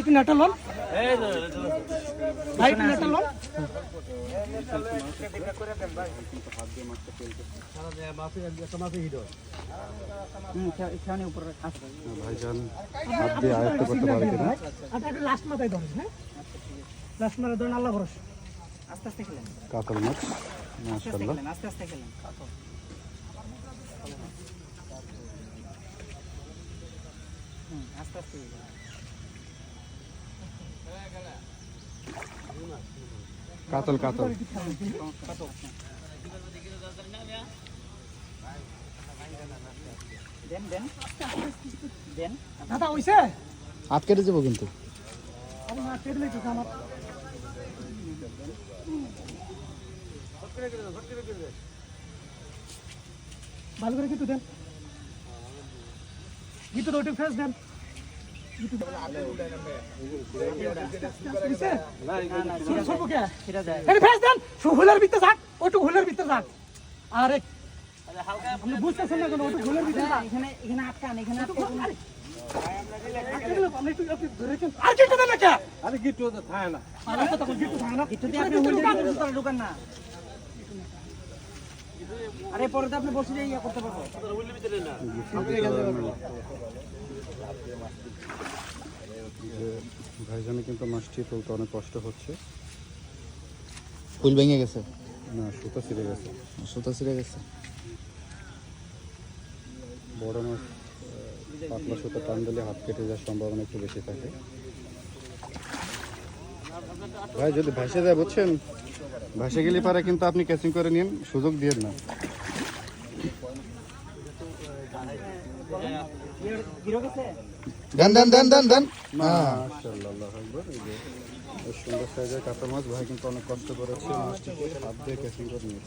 একটু নেটা লন ভাই, একটু নেটা লন। ভাইজান হাত দিয়ে আয়ত্ত করতে পারে কিনা। আচ্ছা, একটু লাস্ট মাথায় ধরেন। হ্যাঁ, লাস্ট মাথায় ধরেন, আল্লাহ ভরসা। আস্তে আস্তে খেলেন, কাতল মাছ মাশাআল্লাহ। আস্তে আস্তে খেলেন। আস্তে আস্তে কাতল কাতল দেন দেন দেন। দাদা হইছে? হাত কেটে যাবো কিন্তু। আমি না টেবিলে তো আমার ভালো করে কিন্তু দেন, গিটু রোটি ফ্রেশ দেন। হুলের ভিতরে যাক, ওটু হুলের ভিতরে যাক। আরে আপনি বুঝতেছেন না কেন? ওটু হুলের ভিতরে যাক। এখানে এখানে আটকান, এখানে আটকান। আর গিটু দেন না কে? আরে গিট্টু তো থাকে না। আরে তো তখন গিটু থাকে না। একটু দিয়ে আপনি হুলের ভিতরে ঢুকান না। আরে পরে তো আপনি বসে ইয়া করতে পারবো। ভাইজানে কিন্তু মাছটি তুলতে অনেক কষ্ট হচ্ছে। ফুল ভেঙে গেছে, না, সুতা ছিঁড়ে গেছে। সুতা ছিঁড়ে গেছে। বড় মাছ পাতলা সুতা টান দিলে হাত কেটে যাওয়ার সম্ভাবনা একটু বেশি থাকে। ভাই যদি ভাসে যায়, বুঝছেন, ভাসে গেলে পারে কিন্তু আপনি ক্যাচিং করে নিন, সুযোগ দিয়ে না। দেন দেন দেন দেন দেন। মাশাআল্লাহ, আল্লাহু আকবার। এই যে এই সুন্দর সাইজের কাতল মাছ ভাই কিন্তু অনেক কষ্ট করেছে মাছটিকে হাত দিয়ে ক্যাচিং করে নিয়ে।